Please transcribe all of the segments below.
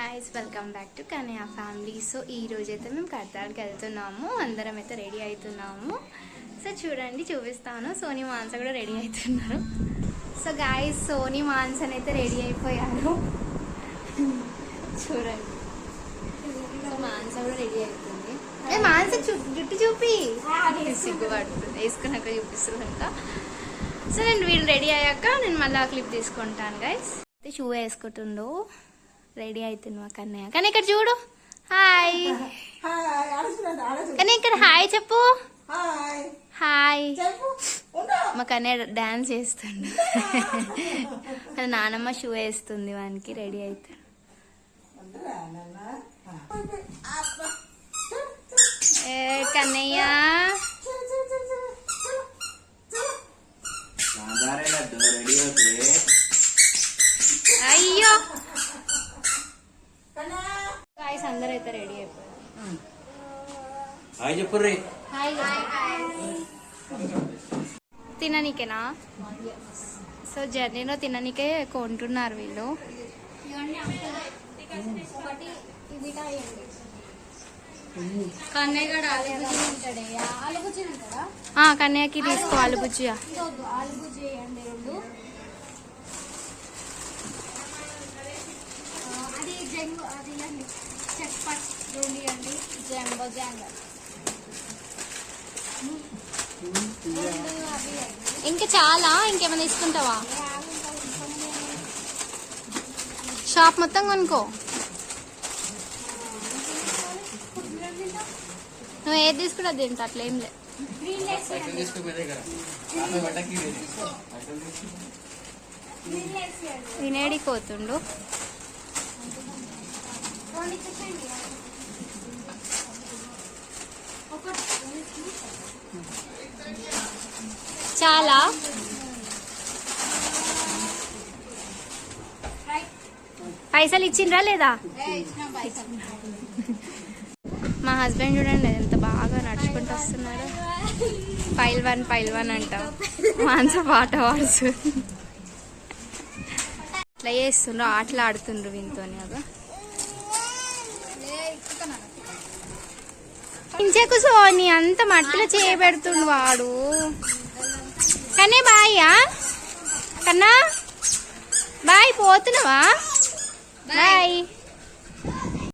Guys welcome back to कन्या family. सो ఈ రోజు అయితే మేము కడతాల్కి వెళ్తున్నాము, అందరం అయితే రెడీ అవుతున్నాము। సో చూడండి చూపిస్తాను, సోనీ మాన్స కూడా రెడీ అవుతున్నారు। సో గాయస్ సోనీ మాన్సన్ అయితే రెడీ అయిపోయారు చూడండి। సో మాన్స కూడా రెడీ అవుతుంది। ఏ మాన్స జుట్టు చూపి సిగ్గుపడుతుంది, వేసుకున్నాక చూపిస్తుందంట। సో నేను వీళ్ళు రెడీ అయ్యాక నేను మళ్ళీ ఆ క్లిప్ తీసుకుంటాను గాయస్। షూ వేసుకుంటుండో రెడీ అవుతుంది మా కన్నయ్య। కానీ ఇక్కడ చూడు, హాయ్ కానీ ఇక్కడ హాయ్ చెప్పు, హాయ్। మా కన్నయ్య డాన్స్ చేస్తుండు నానమ్మ షూ వేస్తుంది వానికి, రెడీ అవుతాడు। కన్నయ్య అయ్యో గాయ్స్ అందరూ అయితే రెడీ అయిపోయారు। తిననీకేనా? సో జర్నీలో తిననీకే కొంటున్నారు వీళ్ళు। కన్నయ్యకి తీసుకో ఆలు బుజ్జియా। ఇంకా చాలా, ఇంకేమైనా తీసుకుంటావా? షాప్ మొత్తం కొనుక్కో, నువ్వు ఏది తీసుకుంటా తింటా, అట్లేం లే। వినేడికి పోతుండు। చాలా పైసలు ఇచ్చిండ్రా లేదా? మా హస్బెండ్ చూడండి ఎంత బాగా నడుచుకుంటూ వస్తున్నాడు। పైల్వాన్ అంటాం, మాంస పాట వాడుసు ఇట్లా చేస్తుండ్రు, ఆటలు ఆడుతుండ్రు వీనితోని। అదో ఇంచెకు సోని అంత మట్టిలో చేయబెడుతుండు వాడు। కన్నా బాయ్యా, కన్నా బాయ్, పోతున్నావా? బాయ్।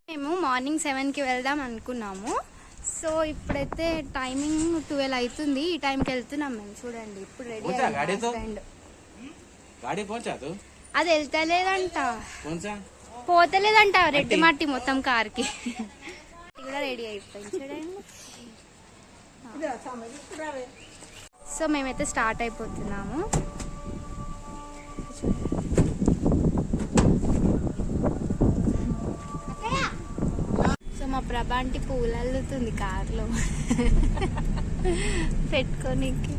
మేము మార్నింగ్ 7కి వెళ్దాం అనుకున్నాము। సో ఇప్పుడైతే టైమింగ్ 12 అవుతుంది, ఈ టైంకి వెళ్తున్నాం మేము। చూడండి ఇప్పుడు రెడీ అది వెళ్తలేదంట, పోతలేదంట, రెడ్డి మట్టి మొత్తం కార్కి కూడా రెడీ అయిపోయింది చూడండి। సో మేమైతే స్టార్ట్ అయిపోతున్నాము। సో మా ప్రభాంటి పూలు అల్లుతుంది కార్లో పెట్టుకోనికి।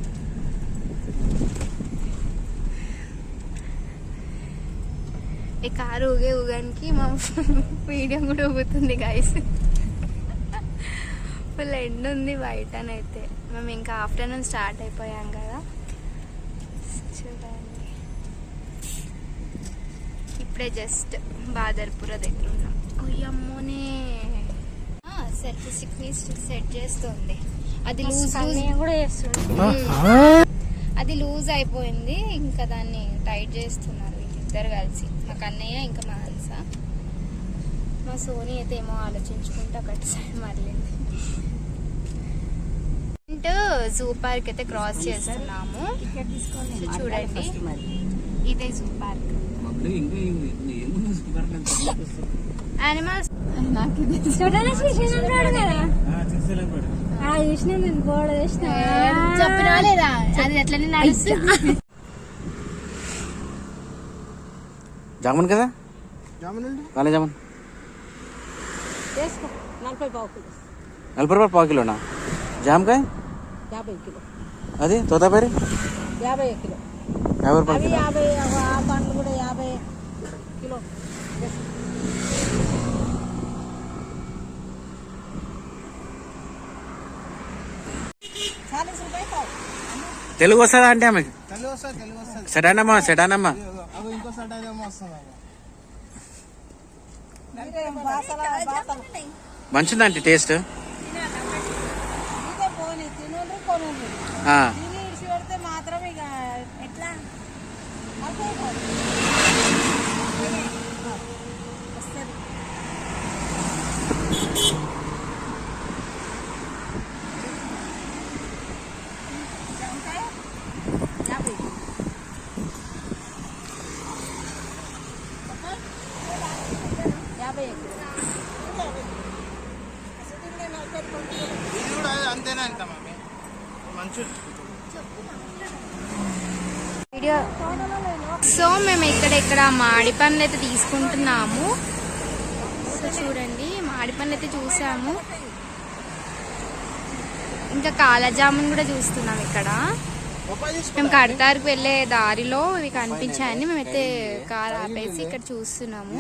ఈ కారు ఊగానికి మా వీడియో కూడా ఊగుతుంది గాయస్। ఫుల్ ఎండ్ ఉంది బయటనైతే, మేము ఇంకా ఆఫ్టర్నూన్ స్టార్ట్ అయిపోయాం కదా। చూడండి ఇప్పుడే జస్ట్ బాదర్పుర దగ్గర ఉన్నాం। కొయ్యమ్మోనే సెల్ఫీ స్టిక్ని సెట్ చేస్తుంది, అది అది లూజ్ అయిపోయింది, ఇంకా దాన్ని టైట్ చేస్తున్నారు వీళ్ళిద్దరు కలిసి, మా కన్నయ్య ఇంకా మా హంస। మా సోనీ అయితే ఏమో ఆలోచించుకుంటే ఒకటి సైడ్ మరలింది। జూ పార్క్ అయితే క్రాస్ చేస్తున్నాము, చూడండి ఇదే జూ పార్క్। యానిమల్స్ చెప్పినా లేదా, అది ఎట్లనే నడుస్తుంది। జామున్ కదా, కాలే జామున్ 40 రూపాయలు పావు కిలోనా? జామకాయ 50 కిలో, అది తోతాపరి 50 కిలో, 50 రూపాయలు, 50 ఆ పండ్లు కూడా 50 కిలో। తెలుగు వస్తుందా అంటే ఆమెకి? సెడానమ్మా ఇంకో మంచిదంటే టేస్ట్ పోనీ తినండి కొనండి ఆ, తిని ఇడిచి పెడితే మాత్రం ఇక ఎట్లా వస్తుంది యాభై వీడియో. సో మేము ఇక్కడ మామిడి పండ్లు అయితే తీసుకుంటున్నాము. సో చూడండి మామిడి పండ్లు అయితే చూసాము, ఇంకా కాలజామున్ కూడా చూస్తున్నాం. ఇక్కడ మేము కడతారుకు వెళ్ళే దారిలో ఇవి కనిపించాయని మేమైతే కార్ ఆపేసి ఇక్కడ చూస్తున్నాము.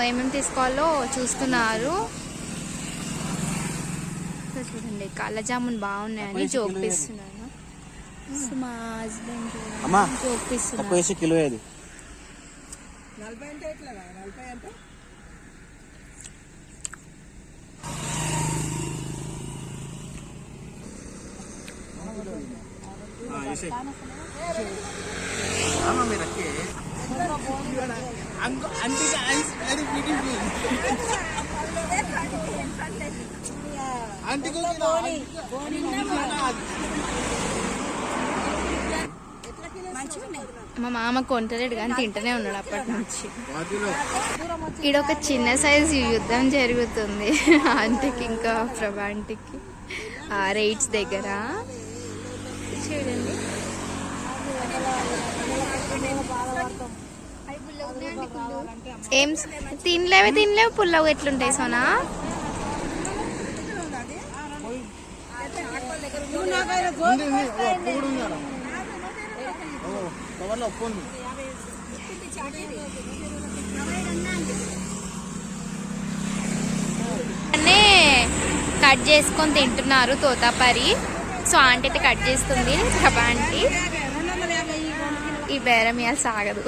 ఏమేమి తీసుకోవాలో చూస్తున్నారు. సో చూడండి కాలజామున్ బాగున్నాయని జోపిస్తున్నాను. సో మా హస్బెండ్ అమ్మా జోపిస్తున్నారు. తక్కువ వేసి కిలో ఏది 40 అంటే ఎట్లా 40 అంటే మా మామ కొంటలేడు కానీ తింటూనే ఉన్నాడు అప్పటి నుంచి. ఇక్కడ ఒక చిన్న సైజు యుద్ధం జరుగుతుంది ఆంటీకి ఇంకా ప్రభాంటికి రేట్స్ దగ్గర. చూడండి ఏం తినలేవు పుల్లవు ఎట్లుంటాయి సోనా? కట్ చేసుకొని తింటున్నారు తోతాపరి. సో ఆంటీ అయితే కట్ చేస్తుంది ప్రభా ఆంటీ. ఈ బేరం ఇవాళ సాగదు.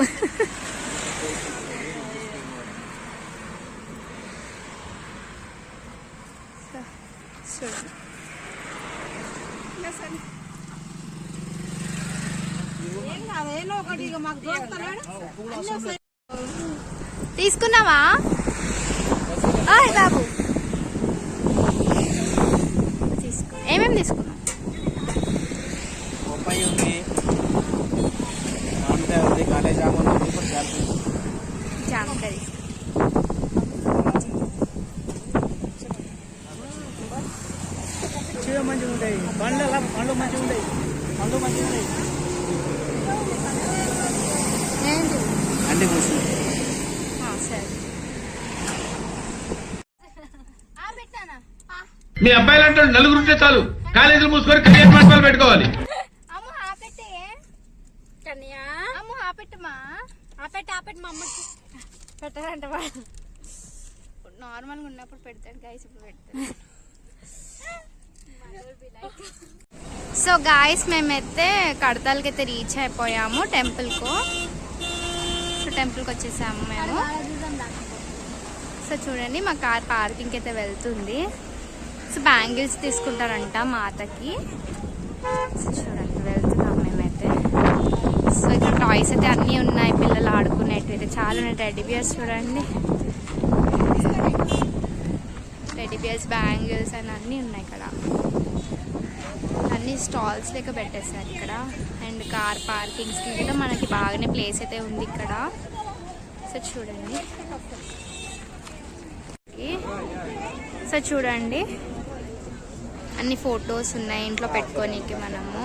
తీసుకున్నావా బాబు? తీసుకో. ఏమేమి తీసుకున్నావు? బొప్పాయి ఉంది, జామకాయ ఉంది, కాలే జామున్ ఉంది, ఇప్పుడు జామకాయ మంచిగా ఉంటాయి పండ్లు మంచిగా ఉంటాయి. అంటే కూర్చుంది. సరే మీ అబ్బాయిలు అంటే నలుగురుంటే చాలు, కాలేజీలు మూసుకొని కెరియర్ మంటలు పెట్టుకోవాలి. పెట్టారంట వాడు నార్మల్గా ఉన్నప్పుడు పెడతాడు గైస్, ఇప్పుడు పెడతాడు. సో గాయస్ మేమైతే కడతాలకి అయితే రీచ్ అయిపోయాము టెంపుల్కు. సో టెంపుల్కి వచ్చేసాము మేము. సో చూడండి మా కార్ పార్కింగ్కి అయితే వెళ్తుంది. సో బ్యాంగిల్స్ తీసుకుంటారంట మాతకి. సో చూడండి వెళ్తున్నాం మేమైతే. సో ఇక్కడ టాయ్స్ అయితే అన్నీ ఉన్నాయి, పిల్లలు ఆడుకునేవి అయితే చాలా ఉన్నాయి. టెడ్డీ బియర్స్ చూడండి, టెడ్డీ బియర్స్, బ్యాంగిల్స్ అని అన్నీ ఉన్నాయి ఇక్కడ. అన్ని స్టాల్స్ లెక్క పెట్టేశారు ఇక్కడ. అండ్ కార్ పార్కింగ్స్కి కూడా మనకి బాగానే ప్లేస్ అయితే ఉంది ఇక్కడ. సో చూడండి. సో చూడండి అన్ని ఫొటోస్ ఉన్నాయి ఇంట్లో పెట్టుకోనికి. మనము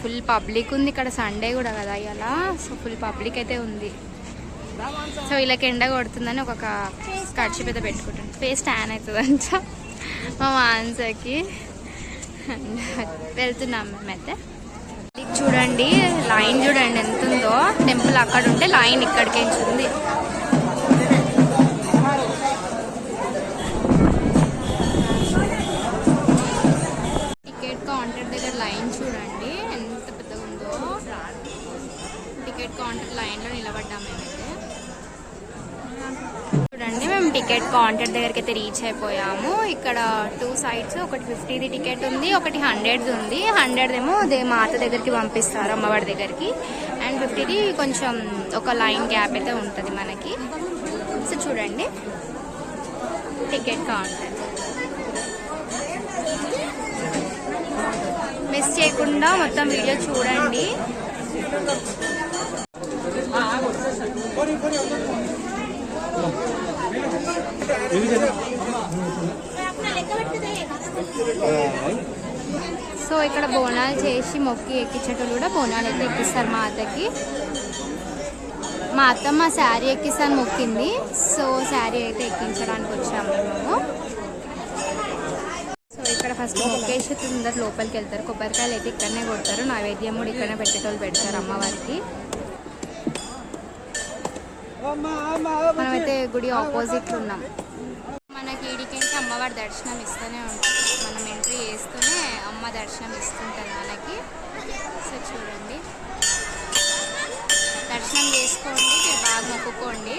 ఫుల్ పబ్లిక్ ఉంది ఇక్కడ, సండే కూడా కదా ఇలా. సో ఫుల్ పబ్లిక్ అయితే ఉంది. సో వీళ్ళకి ఎండ కొడుతుందని ఒక కర్చీప్ అయితే పెట్టుకుంటాను, ఫేస్ ట్యాన్ అవుతుందంట మా మాన్సకి. వెళ్తున్నాం మేమైతే. చూడండి లైన్ చూడండి ఎంత ఉందో. టెంపుల్ అక్కడ ఉంటే లైన్ ఇక్కడికి ఉంది. టికెట్ కౌంటర్ దగ్గర లైన్ చూడండి ఎంత పెద్దగా ఉందో. టికెట్ కౌంటర్ లైన్లో నిలబడ్డాము టికెట్ కౌంటర్ దగ్గరికి అయితే రీచ్ అయిపోయాము. ఇక్కడ 2 sides, ఒకటి 50ది టికెట్ ఉంది, ఒకటి 100ది ఉంది. 100 ఏమో మాత దగ్గరికి పంపిస్తారు, అమ్మవారి దగ్గరికి. అండ్ 50ది కొంచెం ఒక లైన్ గ్యాప్ అయితే ఉంటుంది మనకి. సో చూడండి టికెట్ కౌంటర్. మిస్ చేయకుండా మొత్తం వీడియో చూడండి. సో ఇక్కడ బోనాలు చేసి మొక్కి ఎక్కించేటోళ్ళు కూడా బోనాలు అయితే ఎక్కిస్తారు మా అత్తకి. మా అత్తమ్మ శారీ ఎక్కిస్తాను మొక్కింది. సో శారీ అయితే ఎక్కించడానికి వచ్చాము మేము. సో ఇక్కడ ఫస్ట్ మొక్కేసి అందరు లోపలికి వెళ్తారు. కొబ్బరికాయలు అయితే ఇక్కడనే కొడతారు. నైవేద్యం కూడా ఇక్కడనే పెట్టేటోళ్ళు పెడతారు అమ్మవారికి. మనమైతే గుడి ఆపోజిట్ ఉన్నాం. మనకి ఈడికంటే అమ్మవారి దర్శనం ఇస్తూనే ఉంటుంది. మనం ఎంట్రీ చేస్తూనే అమ్మ దర్శనం ఇస్తుంటుంది మనకి. సో చూడండి, దర్శనం చేసుకోండి, మీరు బాగా మొక్కుకోండి.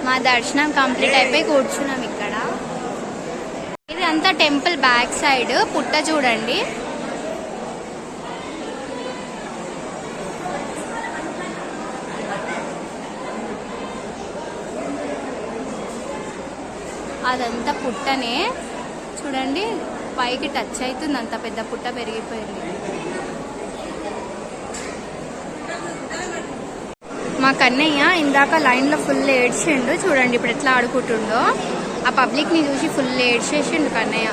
మా దర్శనం కంప్లీట్ అయిపోయి కూర్చున్నాం ఇక్కడ. ఇది అంతా టెంపుల్ బ్యాక్ సైడ్ పుట్ట చూడండి. అదంతా పుట్టనే చూడండి, పైకి టచ్ అవుతుంది. అంత పెద్ద పుట్ట పెరిగిపోయింది. మా కన్నయ్య ఇందాక లైన్లో ఫుల్ ఏడ్చిండు. చూడండి ఇప్పుడు ఎట్లా ఆడుకుంటుండో. ఆ పబ్లిక్ని చూసి ఫుల్ ఏడ్చేసిండు కన్నయ్య.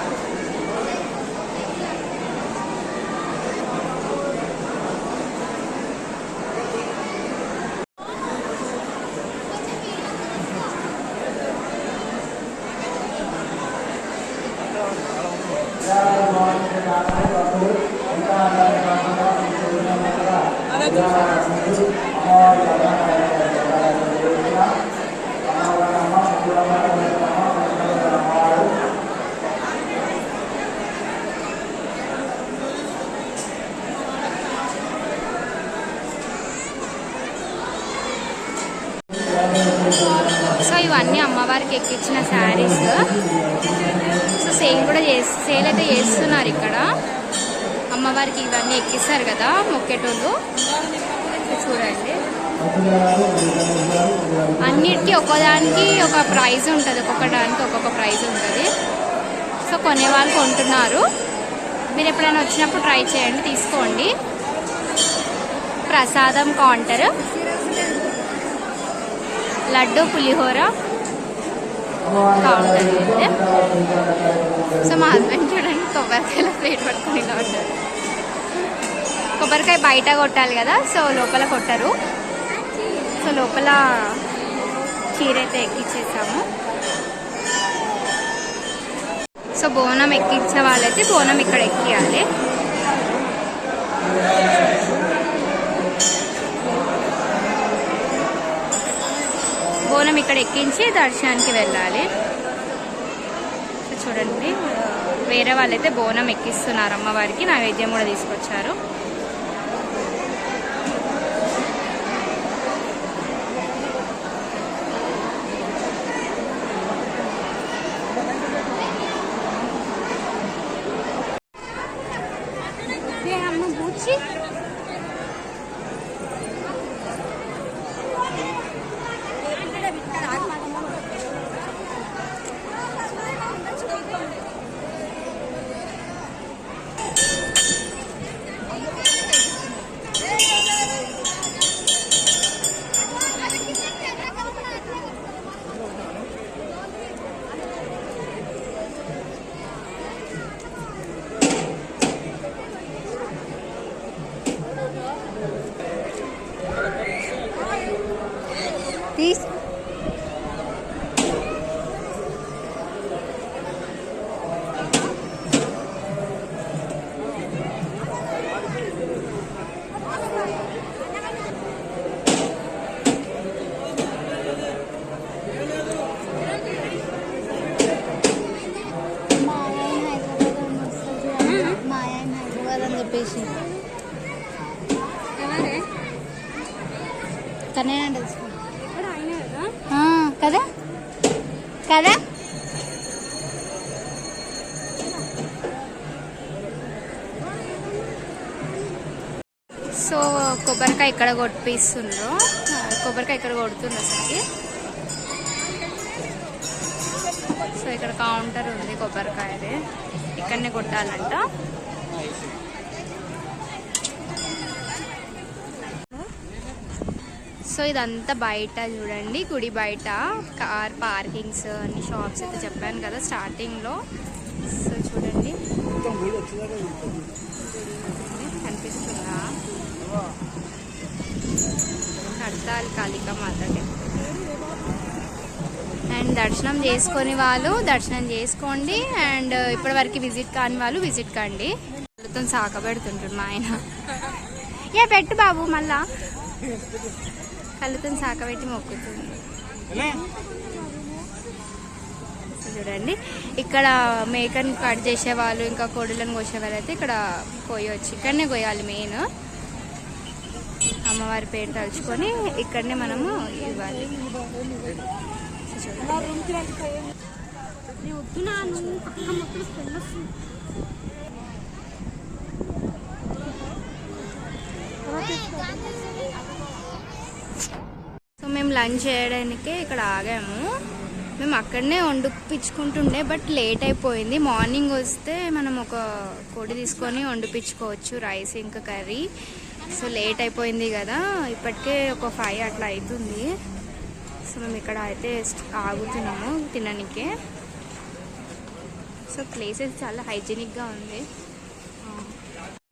సో ఇవన్నీ అమ్మవారికి ఎక్కించిన శారీస్. సో సేల్ అయితే చేస్తున్నారు ఇక్కడ. అమ్మవారికి ఇవన్నీ ఎక్కిస్తారు కదా మొక్కేటోళ్ళు. చూడండి, అన్నిటికీ ఒక్కోదానికి ఒక ప్రైజ్ ఉంటుంది, ఒక్కొక్కదానికి ఒక్కొక్క ప్రైజ్ ఉంటుంది. సో కొనేవాళ్ళు కొంటున్నారు. మీరు ఎప్పుడైనా వచ్చినప్పుడు ట్రై చేయండి, తీసుకోండి. ప్రసాదం కౌంటర్, లడ్డు పులిహోర కౌంటర్ అయితే. సో మా హస్బెండ్ చూడండి కొబ్బరికాయల ప్లేట్ పట్టుకుని ఇలా ఉంటారు. కొబ్బరికాయ బయట కొట్టాలి కదా, సో లోపల కొట్టరు. సో లోపల చీర అయితే ఎక్కించేసాము. సో బోనం ఎక్కించే వాళ్ళైతే బోనం ఇక్కడ ఎక్కియాలి. బోనం ఇక్కడ ఎక్కించి దర్శనానికి వెళ్ళాలి. చూడండి, వేరే వాళ్ళైతే బోనం ఎక్కిస్తున్నారు అమ్మవారికి. నైవేద్యం కూడా తీసుకొచ్చారు. అమ్మ బూచి చేసి తనే కదా కదా. సో కొబ్బరికాయ ఇక్కడ కొట్టిస్తుండ్రు, కొబ్బరికాయ ఇక్కడ కొడుతుండ్రు అసలుకి. సో ఇక్కడ కౌంటర్ ఉంది కొబ్బరికాయది, ఇక్కడనే కొట్టాలంట. సో ఇదంతా బయట చూడండి, గుడి బయట కార్ పార్కింగ్స్ అన్ని షాప్స్ అయితే చెప్పాను కదా స్టార్టింగ్లో. సో చూడండి కనిపిస్తుందా, హర్తాల్ కాళికా మాతకి. అండ్ దర్శనం చేసుకొని వాళ్ళు దర్శనం చేసుకోండి, అండ్ ఇప్పటివరకు విజిట్ కాని వాళ్ళు విజిట్ కండి. వాళ్ళతో సాకబెడుతుంటారు మా ఆయన. ఏ పెట్టు బాబు, మళ్ళా కళ్ళతో సాకబెట్టి మొక్కుతుంది. చూడండి ఇక్కడ మేకను కట్ చేసేవాళ్ళు, ఇంకా కోడులను కోసేవాళ్ళు అయితే ఇక్కడ కోయవచ్చు. ఇక్కడనే కోయాలి మెయిన్. అమ్మవారి పేరు తలుచుకొని ఇక్కడనే మనము ఇవ్వాలి. సో మేము లంచ్ చేయడానికే ఇక్కడ ఆగాము. మేము అక్కడనే వండిపించుకుంటుండే, బట్ లేట్ అయిపోయింది. మార్నింగ్ వస్తే మనం ఒక కోడి తీసుకొని వండిపించుకోవచ్చు, రైస్ ఇంకా కర్రీ. సో లేట్ అయిపోయింది కదా, ఇప్పటికే ఒక 5 అట్లా అవుతుంది. సో మేము ఇక్కడ అయితే ఆగుతున్నాము తినడానికే. సో ప్లేసెస్ చాలా హైజీనిక్గా ఉంది.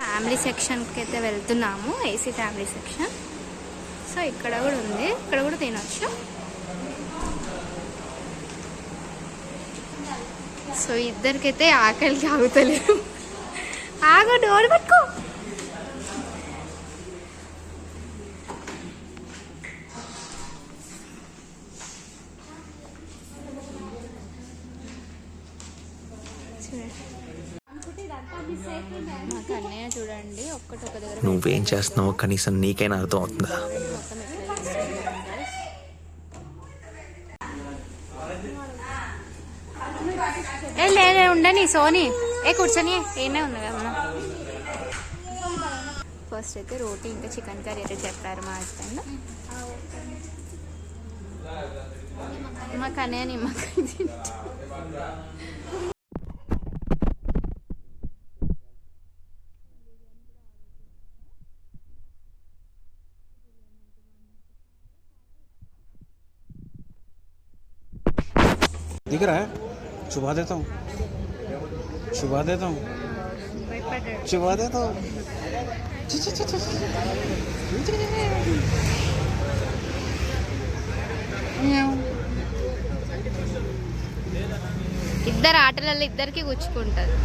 ఫ్యామిలీ సెక్షన్కి అయితే వెళ్తున్నాము, ఏసీ ఫ్యామిలీ సెక్షన్. సో ఇక్కడ కూడా ఉంది, ఇక్కడ కూడా తినొచ్చు. సో ఇద్దరికైతే ఆకలికి ఆగుతలేరు. ఆగు, డోర్ పట్టుకో. మా కన్నయ్య చూడండి ఒక్క దగ్గర నువ్వేం చేస్తున్నావో కనీసం నీకైనా అర్థం అవుతుందా? మొత్తం ఎట్లా చేస్తున్నాడు. ఏ లేదే ఉండని సోని, ఏ కూర్చొని ఏనే ఉంది కదా. ఫస్ట్ అయితే రోటీ ఇంకా చికెన్ కర్రీ అయితే చెప్పారు మా హస్బెండ్. మా కన్నయ్య నిమ్మకాయ తింటా. दिख रहा है? छुपा देता हूँ, छुपा देता हूँ, छुपा देता हूँ. ఇద్దరు ఆటలలో ఇద్దరికి గుచ్చుకుంటారు.